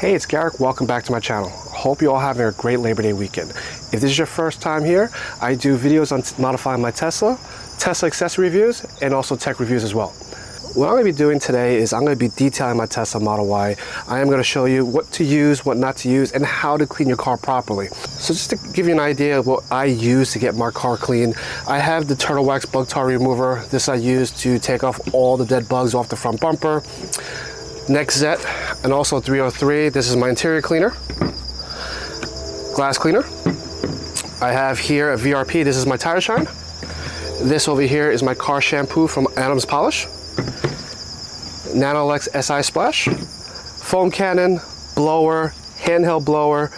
Hey, it's Garrick. Welcome back to my channel. Hope you're all having a great Labor Day weekend. If this is your first time here, I do videos on modifying my Tesla accessory reviews, and also tech reviews as well. What I'm going to be doing today is I'm going to be detailing my Tesla Model Y. I am going to show you what to use, what not to use, and how to clean your car properly. So just to give you an idea of what I use to get my car clean, I have the Turtle Wax Bug Tar Remover. This I use to take off all the dead bugs off the front bumper. Next Zet, and also 303. This is my interior cleaner, glass cleaner. I have here a VRP. This is my tire shine. This over here is my car shampoo from Adams Polish. Nanolex SI Splash, foam cannon, blower, handheld blower,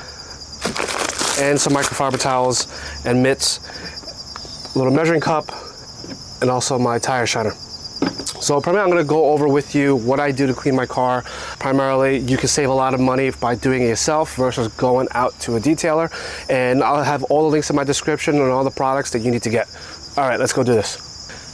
and some microfiber towels and mitts, a little measuring cup, and also my tire shiner. So primarily I'm going to go over with you what I do to clean my car. Primarily, you can save a lot of money by doing it yourself versus going out to a detailer. And I'll have all the links in my description and all the products that you need to get. All right, let's go do this.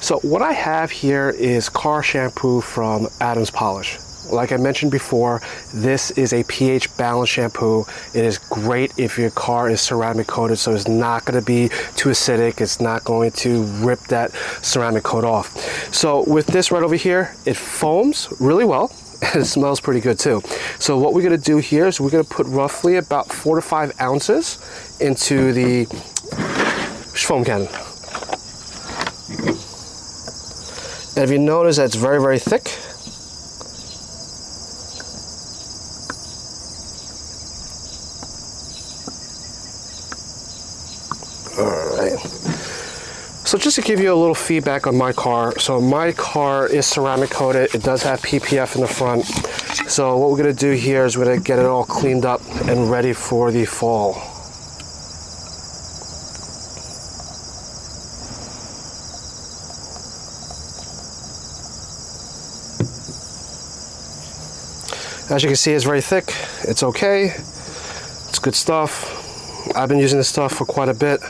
So what I have here is car shampoo from Adams Polish. Like I mentioned before, this is a pH balanced shampoo. It is great if your car is ceramic coated, so it's not going to be too acidic. It's not going to rip that ceramic coat off. So with this right over here, it foams really well and it smells pretty good too. So what we're going to do here is we're going to put roughly about 4 to 5 ounces into the foam cannon. And if you notice that it's very, very thick, alright. So just to give you a little feedback on my car, so my car is ceramic coated. It does have PPF in the front. So what we're going to do here is we're going to get it all cleaned up and ready for the fall. As you can see, it's very thick. It's okay. It's good stuff. I've been using this stuff for quite a bit,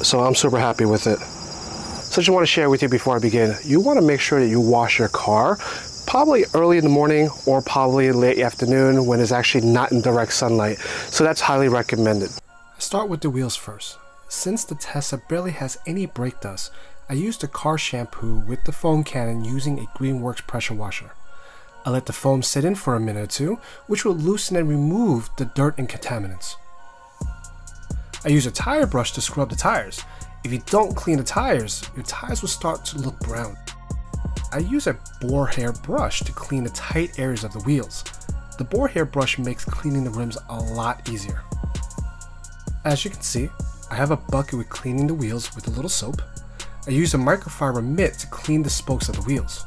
so I'm super happy with it. So I just want to share with you before I begin. You want to make sure that you wash your car probably early in the morning or probably late afternoon when it's actually not in direct sunlight. So that's highly recommended. I start with the wheels first. Since the Tesla barely has any brake dust, I use the car shampoo with the foam cannon using a Greenworks pressure washer. I let the foam sit in for a minute or two, which will loosen and remove the dirt and contaminants. I use a tire brush to scrub the tires. If you don't clean the tires, your tires will start to look brown. I use a boar hair brush to clean the tight areas of the wheels. The boar hair brush makes cleaning the rims a lot easier. As you can see, I have a bucket with cleaning the wheels with a little soap. I use a microfiber mitt to clean the spokes of the wheels.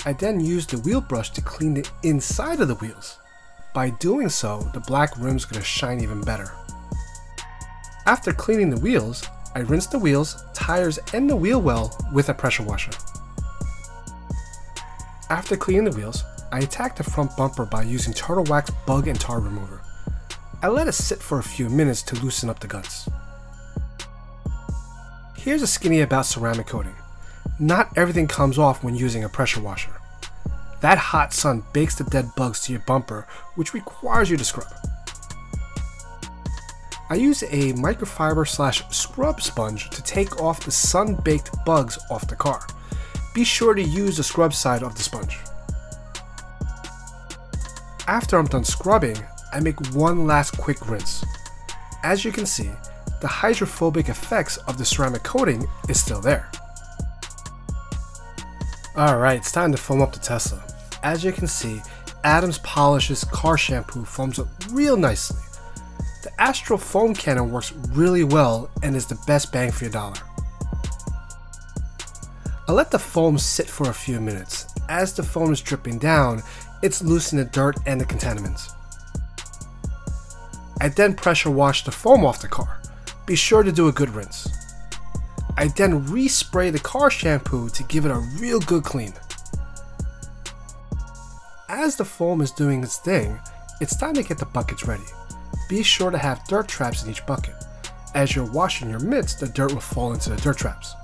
I then use the wheel brush to clean the inside of the wheels. By doing so, the black rim's going to shine even better. After cleaning the wheels, I rinse the wheels, tires, and the wheel well with a pressure washer. After cleaning the wheels, I attack the front bumper by using Turtle Wax Bug and Tar Remover. I let it sit for a few minutes to loosen up the guts. Here's a skinny about ceramic coating. Not everything comes off when using a pressure washer. That hot sun bakes the dead bugs to your bumper, which requires you to scrub. I use a microfiber / scrub sponge to take off the sun-baked bugs off the car. Be sure to use the scrub side of the sponge. After I'm done scrubbing, I make one last quick rinse. As you can see, the hydrophobic effects of the ceramic coating is still there. Alright, it's time to foam up the Tesla. As you can see, Adams Polish's car shampoo foams up real nicely. The Astral foam cannon works really well and is the best bang for your dollar. I let the foam sit for a few minutes. As the foam is dripping down, it's loosening the dirt and the contaminants. I then pressure wash the foam off the car. Be sure to do a good rinse. I then respray the car shampoo to give it a real good clean. As the foam is doing its thing, it's time to get the buckets ready. Be sure to have dirt traps in each bucket. As you're washing your mitts, the dirt will fall into the dirt traps.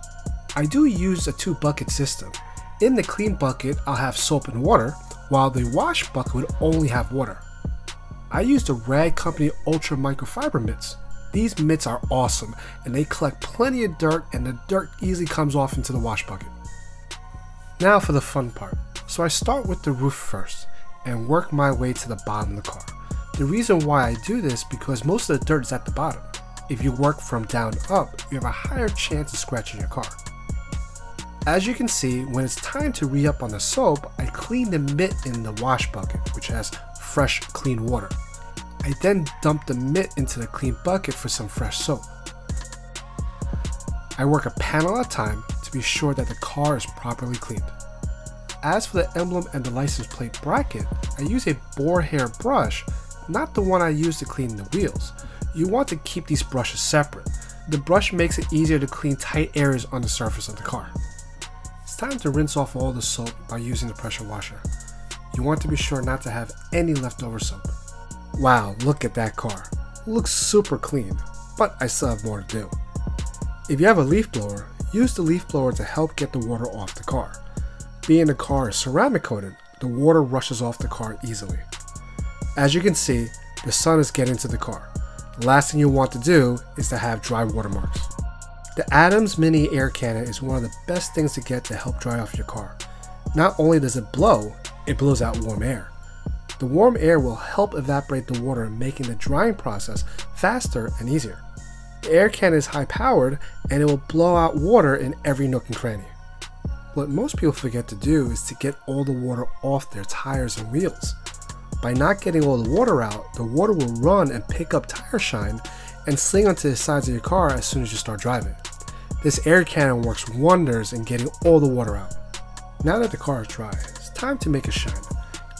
I do use a 2-bucket system. In the clean bucket, I'll have soap and water, while the wash bucket would only have water. I used the Rag Company Ultra Microfiber mitts. These mitts are awesome and they collect plenty of dirt, and the dirt easily comes off into the wash bucket. Now for the fun part. So I start with the roof first and work my way to the bottom of the car. The reason why I do this because most of the dirt is at the bottom. If you work from down up, you have a higher chance of scratching your car. As you can see, when it's time to re-up on the soap, I clean the mitt in the wash bucket, which has fresh, clean water. I then dump the mitt into the clean bucket for some fresh soap. I work a panel at a time to be sure that the car is properly cleaned. As for the emblem and the license plate bracket, I use a boar hair brush, not the one I use to clean the wheels. You want to keep these brushes separate. The brush makes it easier to clean tight areas on the surface of the car. It's time to rinse off all the soap by using the pressure washer. You want to be sure not to have any leftover soap. Wow, look at that car. It looks super clean, but I still have more to do. If you have a leaf blower, use the leaf blower to help get the water off the car. Being the car is ceramic coated, the water rushes off the car easily. As you can see, the sun is getting to the car. The last thing you want to do is to have dry watermarks. The Adams Mini Air Cannon is one of the best things to get to help dry off your car. Not only does it blow out warm air. The warm air will help evaporate the water, making the drying process faster and easier. The air cannon is high powered and it will blow out water in every nook and cranny. What most people forget to do is to get all the water off their tires and wheels. By not getting all the water out, the water will run and pick up tire shine and sling onto the sides of your car as soon as you start driving. This air cannon works wonders in getting all the water out. Now that the car is dry, it's time to make a shine.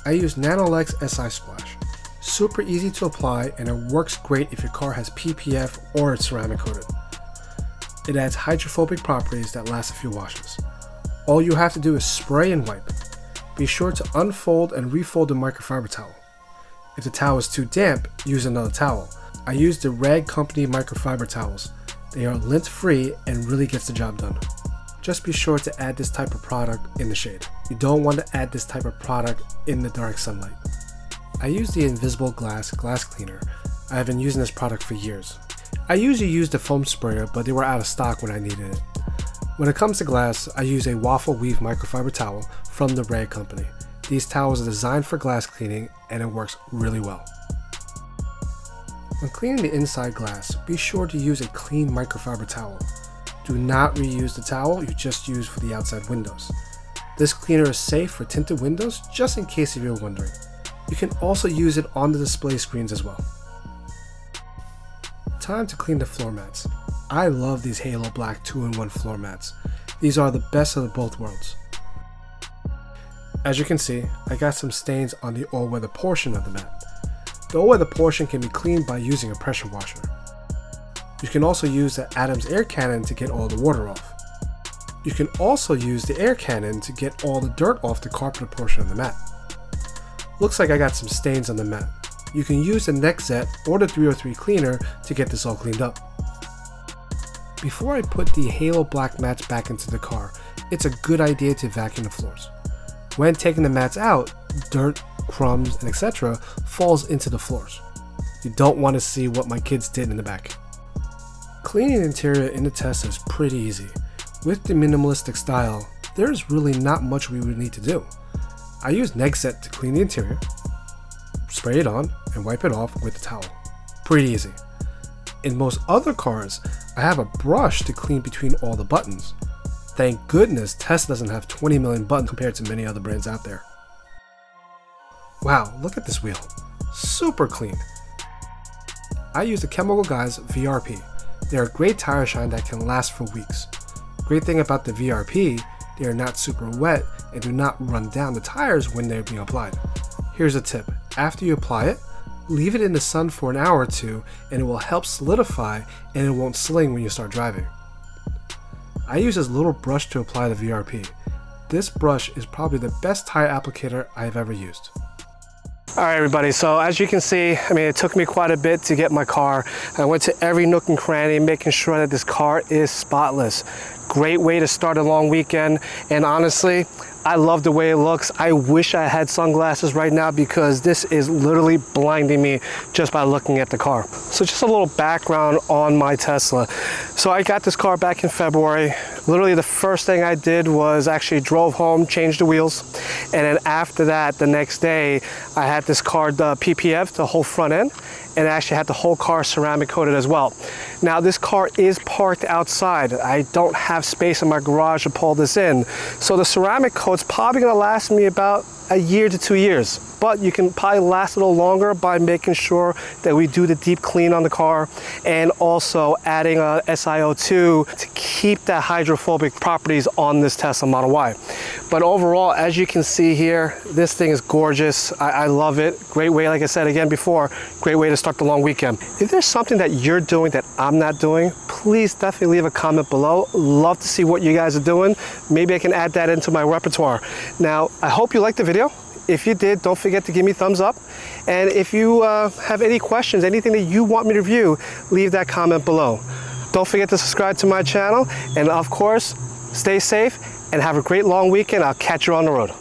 I use Nanolex SI Splash. Super easy to apply and it works great if your car has PPF or it's ceramic coated. It adds hydrophobic properties that last a few washes. All you have to do is spray and wipe. Be sure to unfold and refold the microfiber towel. If the towel is too damp, use another towel. I use the Rag Company microfiber towels. They are lint free and really gets the job done. Just be sure to add this type of product in the shade. You don't want to add this type of product in the direct sunlight. I use the Invisible Glass cleaner. I have been using this product for years. I usually use the foam sprayer, but they were out of stock when I needed it. When it comes to glass, I use a waffle weave microfiber towel from the Rag Company. These towels are designed for glass cleaning and it works really well. When cleaning the inside glass, be sure to use a clean microfiber towel. Do not reuse the towel you just used for the outside windows. This cleaner is safe for tinted windows, just in case if you're wondering. You can also use it on the display screens as well. Time to clean the floor mats. I love these HALOBLK 2-in-1 floor mats. These are the best of both worlds. As you can see, I got some stains on the all-weather portion of the mat. The all-weather portion can be cleaned by using a pressure washer. You can also use the Adams air cannon to get all the water off. You can also use the air cannon to get all the dirt off the carpeted portion of the mat. Looks like I got some stains on the mat. You can use the Nexet or the 303 cleaner to get this all cleaned up. Before I put the HALOBLK mats back into the car, it's a good idea to vacuum the floors. When taking the mats out, dirt, crumbs, and etc. falls into the floors. You don't want to see what my kids did in the back. Cleaning the interior in the Tesla is pretty easy. With the minimalistic style, there's really not much we would need to do. I use Nexet to clean the interior, spray it on, and wipe it off with a towel. Pretty easy. In most other cars, I have a brush to clean between all the buttons. Thank goodness Tesla doesn't have 20 million buttons compared to many other brands out there. Wow, look at this wheel. Super clean. I use the Chemical Guys VRP. They are a great tire shine that can last for weeks. Great thing about the VRP, they are not super wet and do not run down the tires when they're being applied. Here's a tip. After you apply it, leave it in the sun for an hour or two and it will help solidify and it won't sling when you start driving. I use this little brush to apply the VRP. This brush is probably the best tire applicator I have ever used. All right, everybody, so as you can see, I mean, it took me quite a bit to get my car. I went to every nook and cranny, making sure that this car is spotless. Great way to start a long weekend, and honestly, I love the way it looks. I wish I had sunglasses right now because this is literally blinding me just by looking at the car. So just a little background on my Tesla. So I got this car back in February. Literally the first thing I did was actually drove home, changed the wheels, and then after that, the next day, I had this car PPF, the whole front end, and I actually had the whole car ceramic coated as well. Now this car is parked outside. I don't have space in my garage to pull this in. So the ceramic coat's probably gonna last me about a year to 2 years, but you can probably last a little longer by making sure that we do the deep clean on the car and also adding a SiO2 to keep that hydrophobic properties on this Tesla Model Y. But overall, as you can see here, this thing is gorgeous. I love it. Great way, like I said again before, great way to start the long weekend. If there's something that you're doing that I'm not doing, please definitely leave a comment below. Love to see what you guys are doing. Maybe I can add that into my repertoire. Now, I hope you liked the video. If you did, don't forget to give me a thumbs up. And if you have any questions, anything that you want me to review, leave that comment below. Don't forget to subscribe to my channel. And of course, stay safe and have a great long weekend. I'll catch you on the road.